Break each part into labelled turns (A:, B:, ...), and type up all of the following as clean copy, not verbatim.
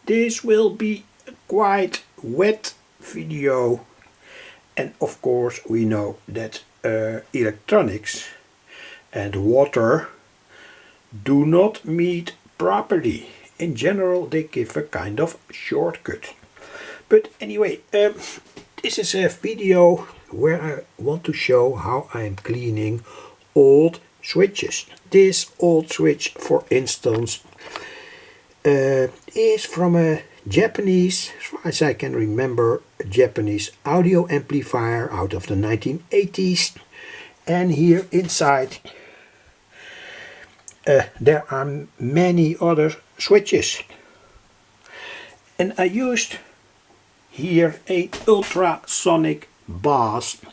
A: This will be a quite wet video, and of course we know that electronics and water do not meet properly. In general they give a kind of shortcut. But anyway, this is a video where I want to show how I am cleaning old switches. This old switch, for instance, is from a Japanese, as far as I can remember, a Japanese audio amplifier out of the 1980s. And here inside there are many other switches. And I used here a ultrasonic bath,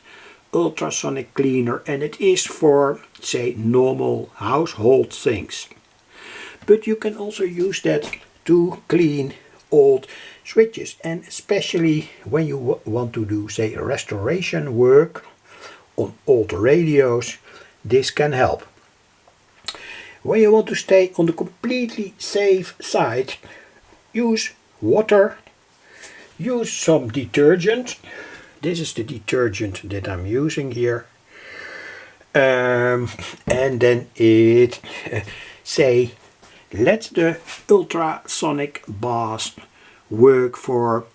A: ultrasonic cleaner, and it is for, say, normal household things. But you can also use that to clean old switches, and especially when you want to do, say, restoration work on old radios, this can help. When you want to stay on the completely safe side, use water, use some detergent. This is the detergent that I'm using here. And then it, say, let the ultrasonic bath work for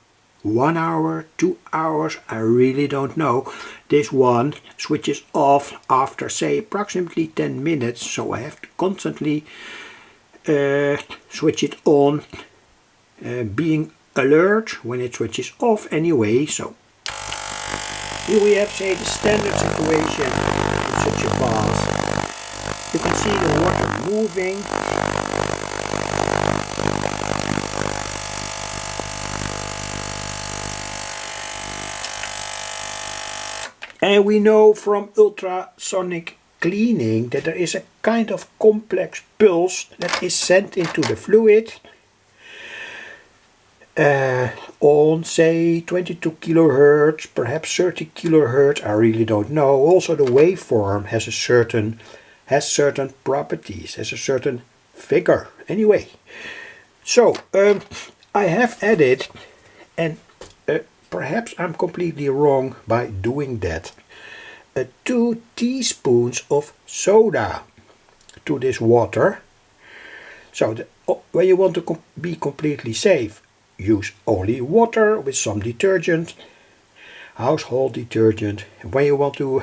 A: 1 hour, 2 hours, I really don't know. This one switches off after, say, approximately 10 minutes, so I have to constantly switch it on, being alert when it switches off anyway. So here we have, say, the standard situation in such a bath. You can see the water moving. And we know from ultrasonic cleaning that there is a kind of complex pulse that is sent into the fluid on, say, 22 kilohertz, perhaps 30 kilohertz, I really don't know. Also the waveform has certain properties, has a certain figure. Anyway, so I have added, and perhaps I'm completely wrong by doing that, 2 teaspoons of soda to this water. So when you want to be completely safe, use only water with some detergent, household detergent. When you want to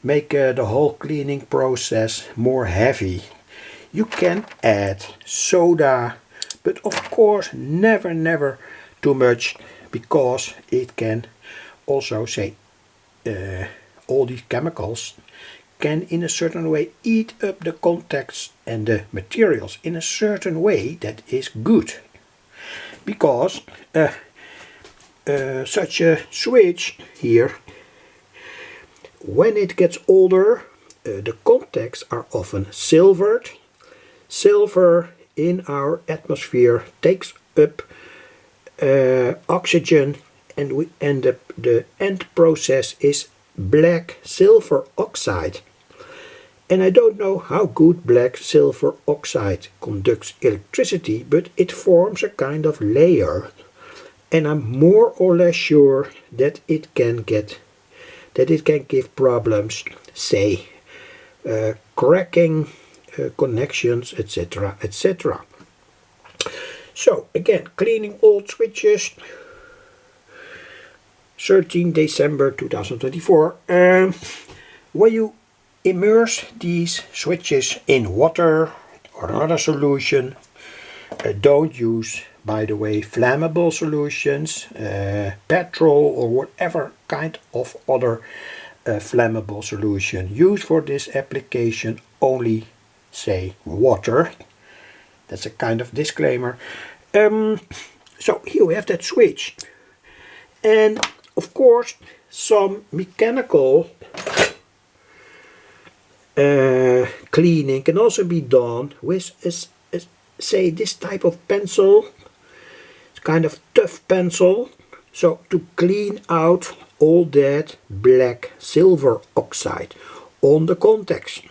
A: make the whole cleaning process more heavy, you can add soda, but of course never too much, because it can also, say, all these chemicals can in a certain way eat up the contacts and the materials in a certain way that is good. Because such a switch here, when it gets older, the contacts are often silvered. Silver in our atmosphere takes up oxygen, and we end up, the end process is black silver oxide. And I don't know how good black silver oxide conducts electricity, but it forms a kind of layer, and I'm more or less sure that it can give problems, say, cracking connections, etc., etc. So again, cleaning old switches, 13 December 2024. When you immerse these switches in water or another solution, don't use, by the way, flammable solutions, petrol or whatever kind of other flammable solution. Use for this application only, say, water. That's a kind of disclaimer. So here we have that switch, and of course some mechanical cleaning can also be done with say, this type of pencil. It's kind of tough pencil, so to clean out all that black silver oxide on the contacts.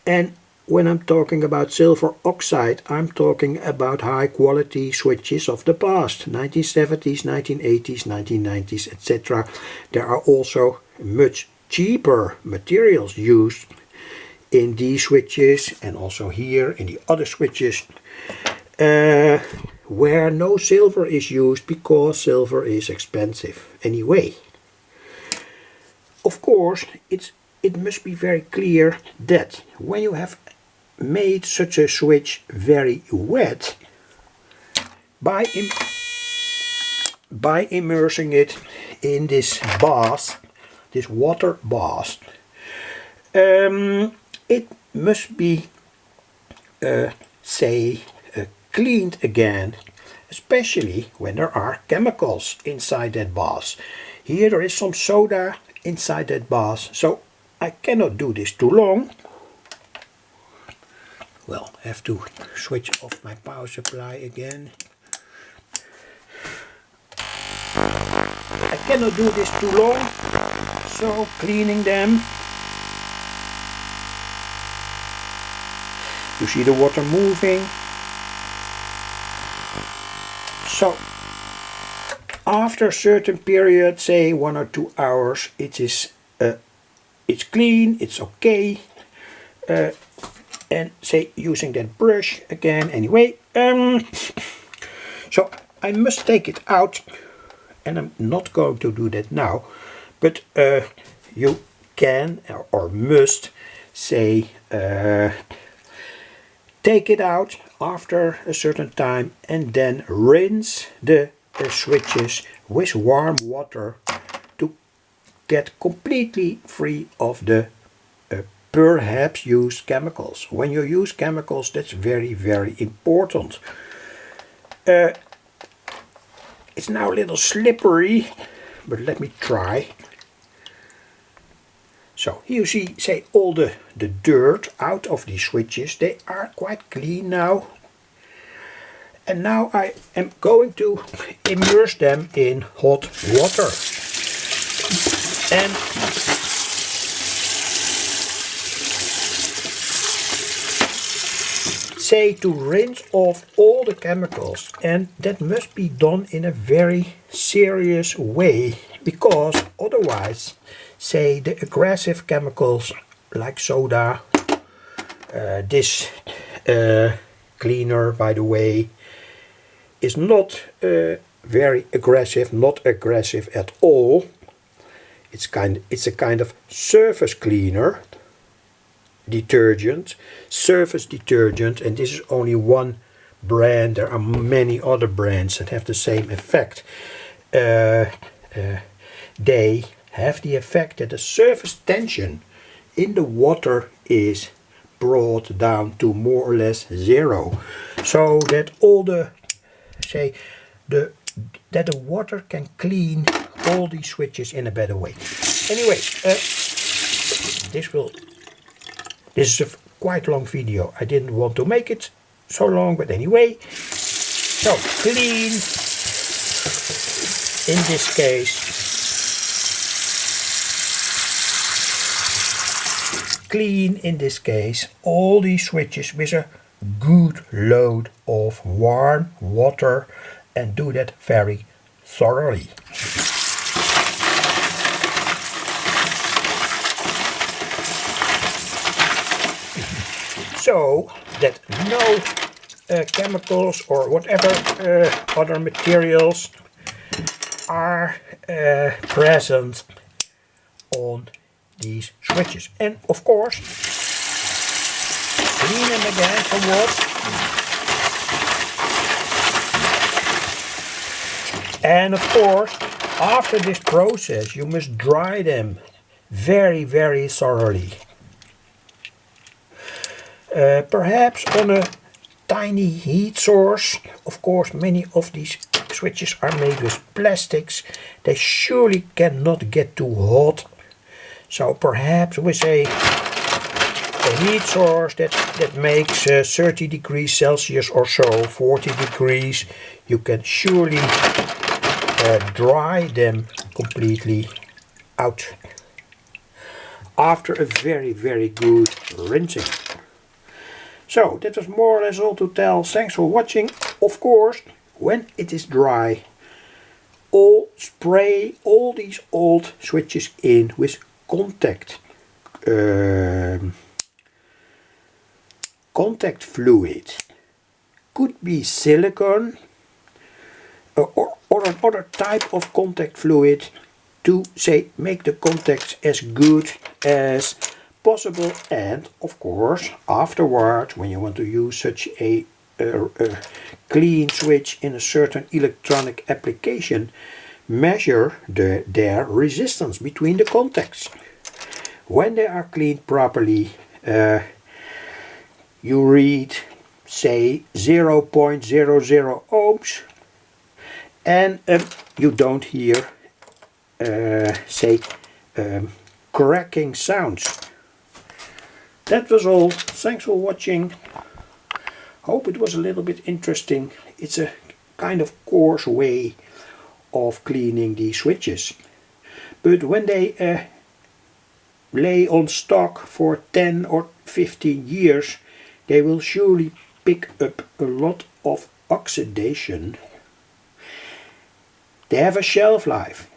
A: And when I'm talking about silver oxide, I'm talking about high quality switches of the past, 1970s, 1980s, 1990s, etc. There are also much cheaper materials used in these switches and also here in the other switches where no silver is used because silver is expensive anyway. Of course, it must be very clear that when you have made such a switch very wet, by immersing it in this bath, this water bath, it must be cleaned again, especially when there are chemicals inside that bath. Here there is some soda inside that bath, so I cannot do this too long. Well, I have to switch off my power supply again. I cannot do this too long, so cleaning them. You see the water moving. So after a certain period, say 1 or 2 hours, it's clean, it's okay. And say using that brush again anyway. So I must take it out, and I'm not going to do that now, but you can or must say take it out after a certain time and then rinse the switches with warm water to get completely free of the perhaps used chemicals. When you use chemicals, that's very, very important. It's now a little slippery, but let me try. So here you see, say, all the dirt out of these switches. They are quite clean now. And now I am going to immerse them in hot water. And say to rinse off all the chemicals, and that must be done in a very serious way, because otherwise, say, the aggressive chemicals like soda, this cleaner, by the way, is not very aggressive, not aggressive at all. It's a kind of surface cleaner, detergent, surface detergent, and this is only one brand. There are many other brands that have the same effect. They have the effect that the surface tension in the water is brought down to more or less zero, so that all the that the water can clean all these switches in a better way. Anyway, this is a quite long video. I didn't want to make it so long, but anyway. So clean in this case. Clean in this case all these switches with a good load of warm water, and do that very thoroughly. So that no chemicals or whatever other materials are present on these switches. And of course, clean them again somewhat. And of course, after this process, you must dry them very, very thoroughly. Perhaps on a tiny heat source. Of course, many of these switches are made with plastics. They surely cannot get too hot. So perhaps with a heat source that makes 30 degrees Celsius or so, 40 degrees, you can surely dry them completely out after a very, very good rinsing. So that was more or less all to tell. Thanks for watching. Of course, when it is dry, spray all these old switches in with contact fluid. Could be silicone or another type of contact fluid to make the contacts as good as possible. And of course, afterwards, when you want to use such a clean switch in a certain electronic application, measure their resistance between the contacts. When they are cleaned properly, you read, say, 0.00 ohms, and you don't hear, cracking sounds. That was all. Thanks for watching. Hope it was a little bit interesting. It's a kind of coarse way of cleaning these switches. But when they lay on stock for 10 or 15 years, they will surely pick up a lot of oxidation. They have a shelf life.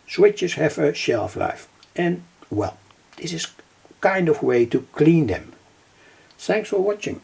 A: Switches have a shelf life. And well, this is kind of way to clean them. Thanks for watching.